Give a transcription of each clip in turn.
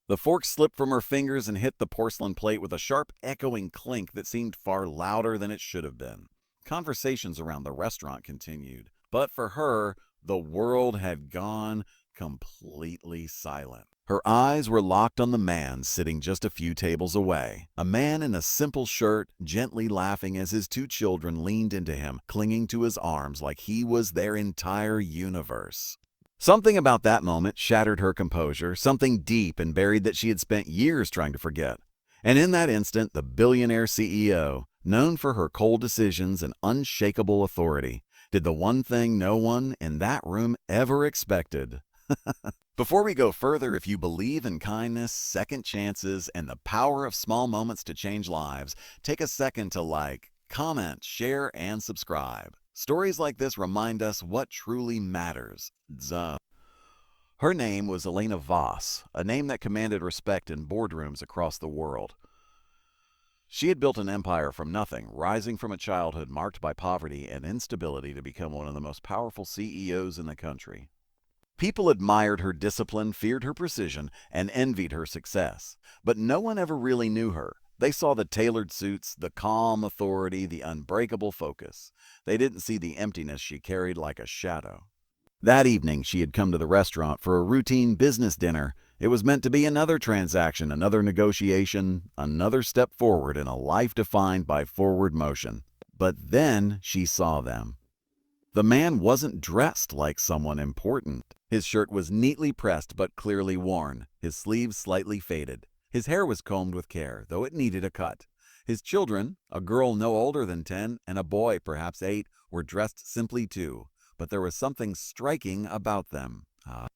The fork slipped from her fingers and hit the porcelain plate with a sharp, echoing clink that seemed far louder than it should have been. Conversations around the restaurant continued, but for her, the world had gone completely silent. Her eyes were locked on the man sitting just a few tables away. A man in a simple shirt, gently laughing as his two children leaned into him, clinging to his arms like he was their entire universe. Something about that moment shattered her composure, something deep and buried that she had spent years trying to forget. And in that instant, the billionaire CEO, known for her cold decisions and unshakable authority, did the one thing no one in that room ever expected. Before we go further, if you believe in kindness, second chances, and the power of small moments to change lives, take a second to like, comment, share, and subscribe. Stories like this remind us what truly matters. Duh. Her name was Elena Voss, a name that commanded respect in boardrooms across the world. She had built an empire from nothing, rising from a childhood marked by poverty and instability to become one of the most powerful CEOs in the country. People admired her discipline, feared her precision, and envied her success. But no one ever really knew her. They saw the tailored suits, the calm authority, the unbreakable focus. They didn't see the emptiness she carried like a shadow. That evening, she had come to the restaurant for a routine business dinner. It was meant to be another transaction, another negotiation, another step forward in a life defined by forward motion. But then she saw them. The man wasn't dressed like someone important. His shirt was neatly pressed but clearly worn, his sleeves slightly faded. His hair was combed with care, though it needed a cut. His children, a girl no older than 10 and a boy perhaps 8, were dressed simply too, but there was something striking about them.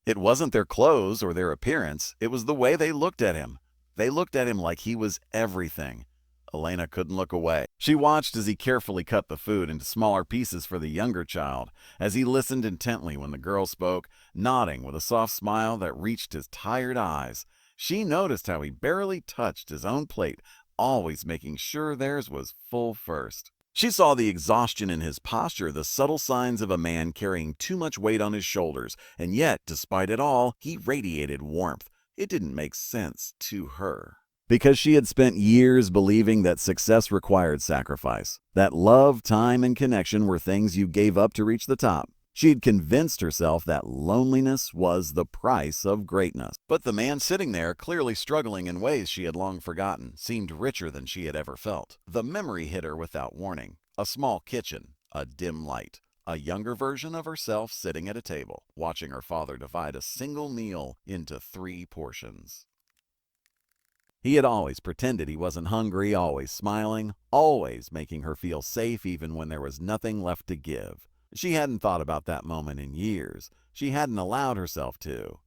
It wasn't their clothes or their appearance, it was the way they looked at him. They looked at him like he was everything. Elena couldn't look away. She watched as he carefully cut the food into smaller pieces for the younger child, as he listened intently when the girl spoke, nodding with a soft smile that reached his tired eyes. She noticed how he barely touched his own plate, always making sure theirs was full first. She saw the exhaustion in his posture, the subtle signs of a man carrying too much weight on his shoulders, and yet, despite it all, he radiated warmth. It didn't make sense to her. Because she had spent years believing that success required sacrifice, that love, time, and connection were things you gave up to reach the top. She had convinced herself that loneliness was the price of greatness. But the man sitting there, clearly struggling in ways she had long forgotten, seemed richer than she had ever felt. The memory hit her without warning. A small kitchen, a dim light, a younger version of herself sitting at a table, watching her father divide a single meal into 3 portions. He had always pretended he wasn't hungry, always smiling, always making her feel safe even when there was nothing left to give. She hadn't thought about that moment in years. She hadn't allowed herself to.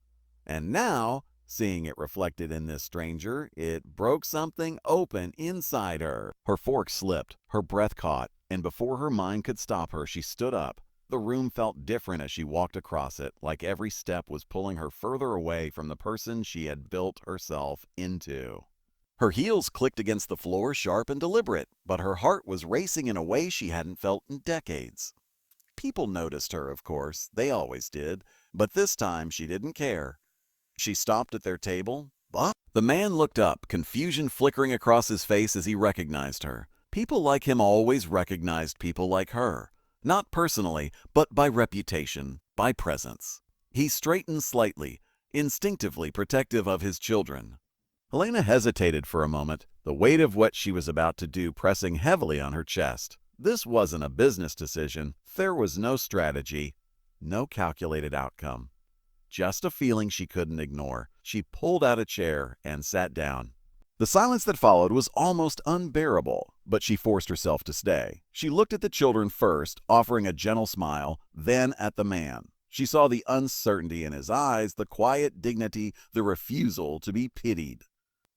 And now, seeing it reflected in this stranger, it broke something open inside her. Her fork slipped, her breath caught, and before her mind could stop her, she stood up. The room felt different as she walked across it, like every step was pulling her further away from the person she had built herself into. Her heels clicked against the floor, sharp and deliberate, but her heart was racing in a way she hadn't felt in decades. People noticed her, of course, they always did, but this time she didn't care. She stopped at their table. What? The man looked up, confusion flickering across his face as he recognized her. People like him always recognized people like her. Not personally, but by reputation, by presence. He straightened slightly, instinctively protective of his children. Helena hesitated for a moment, the weight of what she was about to do pressing heavily on her chest. This wasn't a business decision. There was no strategy, no calculated outcome. Just a feeling she couldn't ignore. She pulled out a chair and sat down. The silence that followed was almost unbearable, but she forced herself to stay. She looked at the children first, offering a gentle smile, then at the man. She saw the uncertainty in his eyes, the quiet dignity, the refusal to be pitied.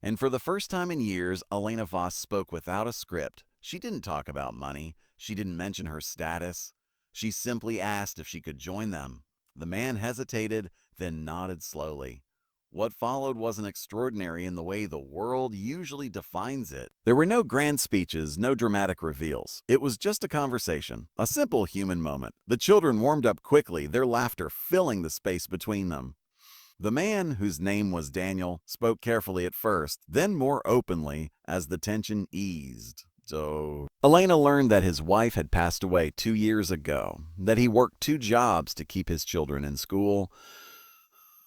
And for the first time in years, Elena Voss spoke without a script. She didn't talk about money. She didn't mention her status. She simply asked if she could join them. The man hesitated, then nodded slowly. What followed wasn't extraordinary in the way the world usually defines it. There were no grand speeches, no dramatic reveals. It was just a conversation, a simple human moment. The children warmed up quickly, their laughter filling the space between them. The man, whose name was Daniel, spoke carefully at first, then more openly as the tension eased. So, Elena learned that his wife had passed away 2 years ago, that he worked 2 jobs to keep his children in school,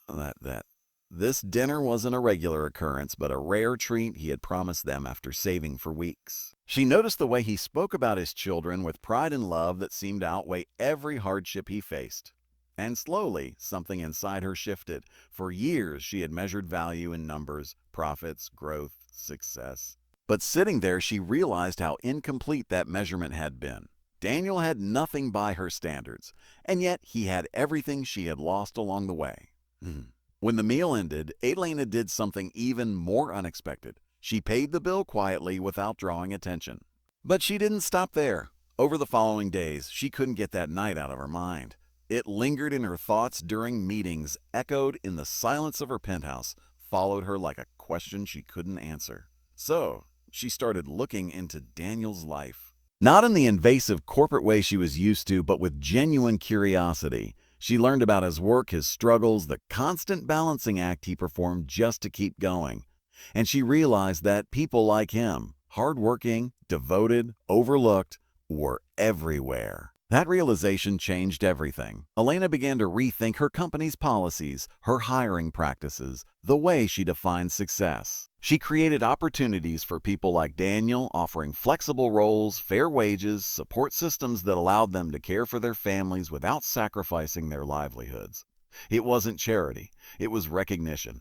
that this dinner wasn't a regular occurrence, but a rare treat he had promised them after saving for weeks. She noticed the way he spoke about his children with pride and love that seemed to outweigh every hardship he faced. And slowly, something inside her shifted. For years, she had measured value in numbers, profits, growth, success. But sitting there, she realized how incomplete that measurement had been. Daniel had nothing by her standards, and yet he had everything she had lost along the way. When the meal ended, Elena did something even more unexpected. She paid the bill quietly without drawing attention. But she didn't stop there. Over the following days, she couldn't get that night out of her mind. It lingered in her thoughts during meetings, echoed in the silence of her penthouse, followed her like a question she couldn't answer. So, she started looking into Daniel's life. Not in the invasive corporate way she was used to, but with genuine curiosity. She learned about his work, his struggles, the constant balancing act he performed just to keep going. And she realized that people like him, hardworking, devoted, overlooked, were everywhere. That realization changed everything. Elena began to rethink her company's policies, her hiring practices, the way she defined success. She created opportunities for people like Daniel, offering flexible roles, fair wages, support systems that allowed them to care for their families without sacrificing their livelihoods. It wasn't charity, it was recognition.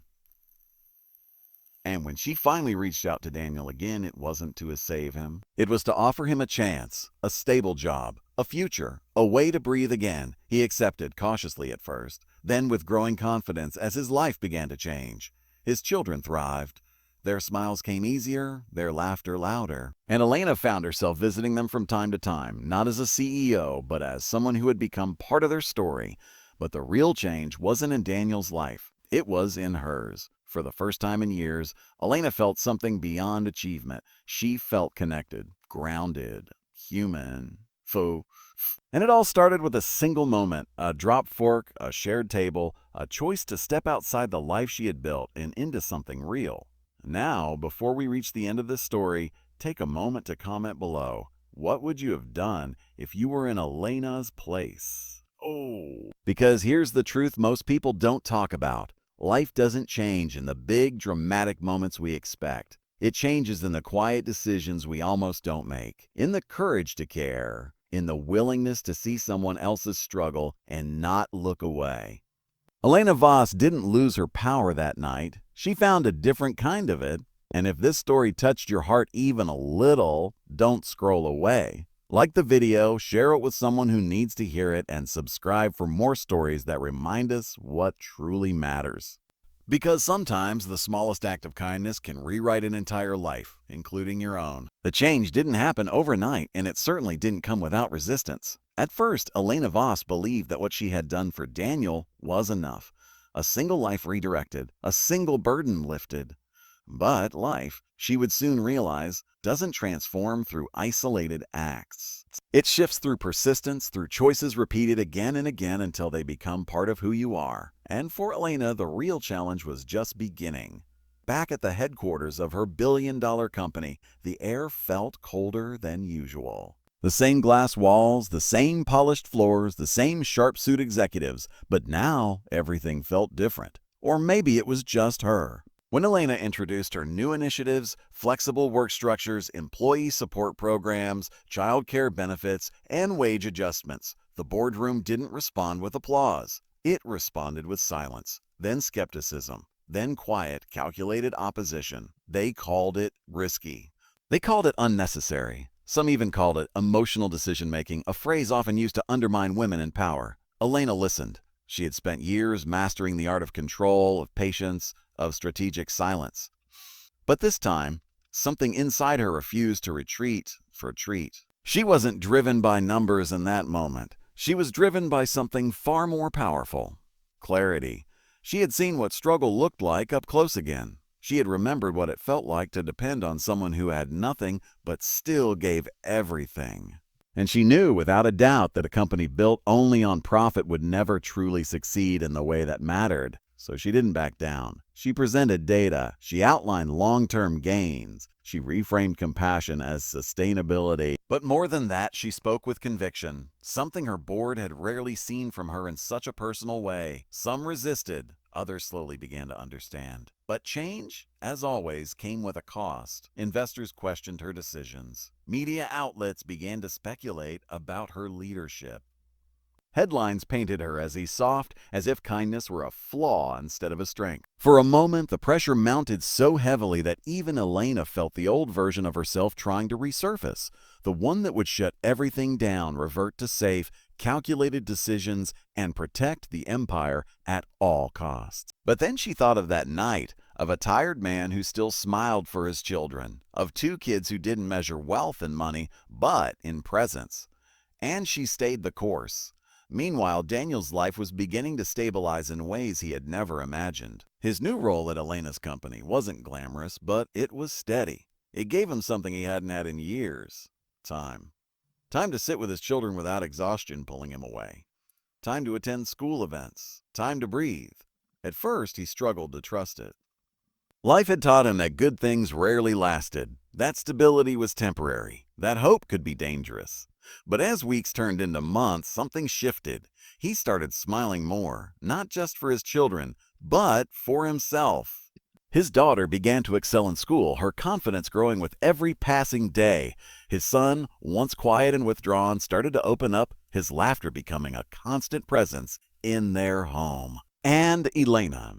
And when she finally reached out to Daniel again, it wasn't to save him. It was to offer him a chance, a stable job, a future, a way to breathe again. He accepted cautiously at first, then with growing confidence as his life began to change. His children thrived. Their smiles came easier, their laughter louder. And Elena found herself visiting them from time to time, not as a CEO, but as someone who had become part of their story. But the real change wasn't in Daniel's life. It was in hers. For the first time in years, Elena felt something beyond achievement. She felt connected, grounded, human. And it all started with a single moment, a dropped fork, a shared table, a choice to step outside the life she had built and into something real. Now, before we reach the end of this story, take a moment to comment below. What would you have done if you were in Elena's place? Because here's the truth most people don't talk about. Life doesn't change in the big, dramatic moments we expect. It changes in the quiet decisions we almost don't make, in the courage to care, in the willingness to see someone else's struggle and not look away. Elena Voss didn't lose her power that night. She found a different kind of it. And if this story touched your heart even a little, don't scroll away. Like the video, share it with someone who needs to hear it, and subscribe for more stories that remind us what truly matters. Because sometimes the smallest act of kindness can rewrite an entire life, including your own. The change didn't happen overnight, and it certainly didn't come without resistance. At first, Elena Voss believed that what she had done for Daniel was enough. A single life redirected, a single burden lifted. But life, she would soon realize, doesn't transform through isolated acts. It shifts through persistence, through choices repeated again and again until they become part of who you are. And for Elena, the real challenge was just beginning. Back at the headquarters of her billion-dollar company, the air felt colder than usual. The same glass walls, the same polished floors, the same sharp-suit executives, but now everything felt different. Or maybe it was just her. When Elena introduced her new initiatives, flexible work structures, employee support programs, child care benefits, and wage adjustments, the boardroom didn't respond with applause. It responded with silence, then skepticism, then quiet, calculated opposition. They called it risky. They called it unnecessary. Some even called it emotional decision-making, a phrase often used to undermine women in power. Elena listened. She had spent years mastering the art of control, of patience, of strategic silence. But this time, something inside her refused to retreat for a treat. She wasn't driven by numbers in that moment. She was driven by something far more powerful: clarity. She had seen what struggle looked like up close again. She had remembered what it felt like to depend on someone who had nothing but still gave everything. And she knew without a doubt that a company built only on profit would never truly succeed in the way that mattered. So she didn't back down. She presented data. She outlined long-term gains. She reframed compassion as sustainability. But more than that, she spoke with conviction, something her board had rarely seen from her in such a personal way. Some resisted, others slowly began to understand. But change, as always, came with a cost. Investors questioned her decisions. Media outlets began to speculate about her leadership. Headlines painted her as soft, as if kindness were a flaw instead of a strength. For a moment, the pressure mounted so heavily that even Elena felt the old version of herself trying to resurface, the one that would shut everything down, revert to safe, calculated decisions, and protect the empire at all costs. But then she thought of that night, of a tired man who still smiled for his children, of two kids who didn't measure wealth in money, but in presence. And she stayed the course. Meanwhile, Daniel's life was beginning to stabilize in ways he had never imagined. His new role at Elena's company wasn't glamorous, but it was steady. It gave him something he hadn't had in years: time. Time to sit with his children without exhaustion pulling him away. Time to attend school events. Time to breathe. At first, he struggled to trust it. Life had taught him that good things rarely lasted, that stability was temporary, that hope could be dangerous. But as weeks turned into months, something shifted. He started smiling more, not just for his children, but for himself. His daughter began to excel in school, her confidence growing with every passing day. His son, once quiet and withdrawn, started to open up, his laughter becoming a constant presence in their home. And Elena.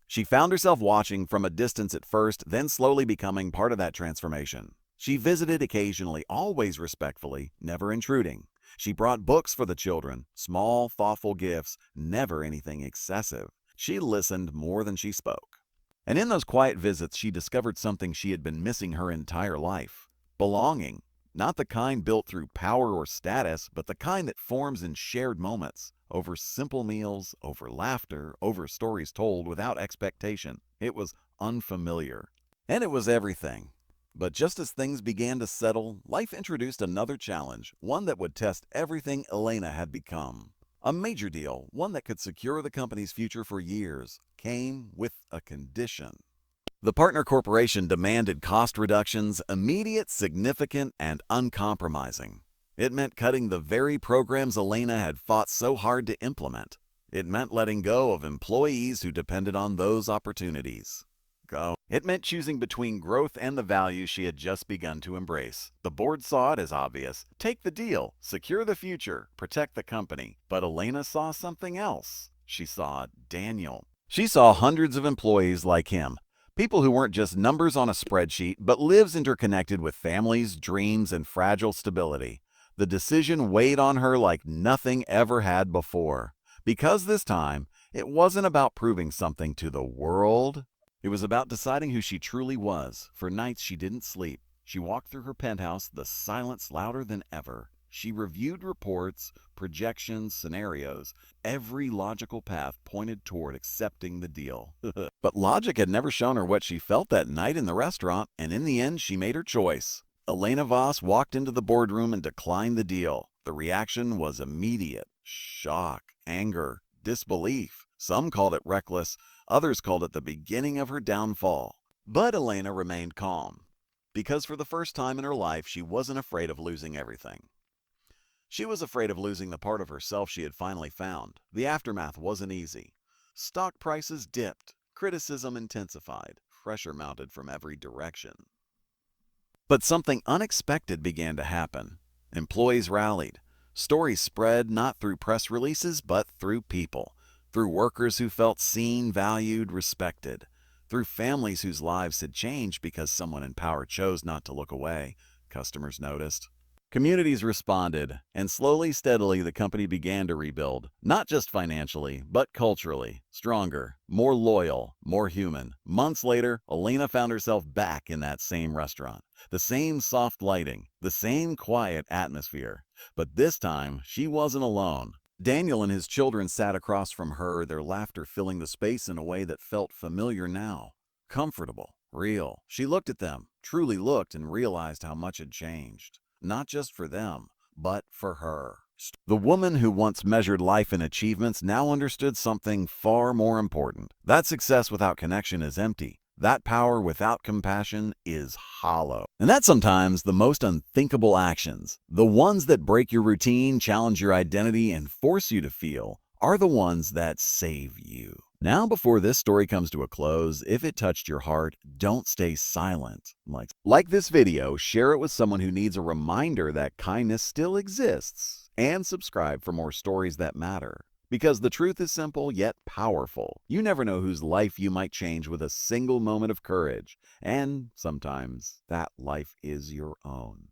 She found herself watching from a distance at first, then slowly becoming part of that transformation. She visited occasionally, always respectfully, never intruding. She brought books for the children, small, thoughtful gifts, never anything excessive. She listened more than she spoke. And in those quiet visits, she discovered something she had been missing her entire life: belonging. Not the kind built through power or status, but the kind that forms in shared moments, over simple meals, over laughter, over stories told without expectation. It was unfamiliar. And it was everything. But just as things began to settle, life introduced another challenge, one that would test everything Elena had become. A major deal, one that could secure the company's future for years, came with a condition. The partner corporation demanded cost reductions, immediate, significant, and uncompromising. It meant cutting the very programs Elena had fought so hard to implement. It meant letting go of employees who depended on those opportunities. It meant choosing between growth and the values she had just begun to embrace. The board saw it as obvious: take the deal, secure the future, protect the company. But Elena saw something else. She saw Daniel. She saw hundreds of employees like him. People who weren't just numbers on a spreadsheet, but lives interconnected with families, dreams, and fragile stability. The decision weighed on her like nothing ever had before. Because this time, it wasn't about proving something to the world. It was about deciding who she truly was. For nights she didn't sleep. She walked through her penthouse, the silence louder than ever. She reviewed reports, projections, scenarios. Every logical path pointed toward accepting the deal. But logic had never shown her what she felt that night in the restaurant, and in the end she made her choice. Elena Voss walked into the boardroom and declined the deal. The reaction was immediate: shock, anger, disbelief. Some called it reckless. Others called it the beginning of her downfall. But Elena remained calm, because for the first time in her life, she wasn't afraid of losing everything. She was afraid of losing the part of herself she had finally found. The aftermath wasn't easy. Stock prices dipped. Criticism intensified. Pressure mounted from every direction. But something unexpected began to happen. Employees rallied. Stories spread not through press releases, but through people. Through workers who felt seen, valued, respected. Through families whose lives had changed because someone in power chose not to look away. Customers noticed. Communities responded, and slowly, steadily, the company began to rebuild. Not just financially, but culturally. Stronger, more loyal, more human. Months later, Elena found herself back in that same restaurant. The same soft lighting, the same quiet atmosphere. But this time, she wasn't alone. Daniel and his children sat across from her, their laughter filling the space in a way that felt familiar now. Comfortable, real. She looked at them, truly looked, and realized how much had changed. Not just for them, but for her. The woman who once measured life in achievements now understood something far more important. That success without connection is empty. That power without compassion is hollow. And that's sometimes the most unthinkable actions. The ones that break your routine, challenge your identity, and force you to feel are the ones that save you. Now, before this story comes to a close, if it touched your heart, don't stay silent. Like this video, share it with someone who needs a reminder that kindness still exists, and subscribe for more stories that matter. Because the truth is simple yet powerful. You never know whose life you might change with a single moment of courage, and sometimes that life is your own.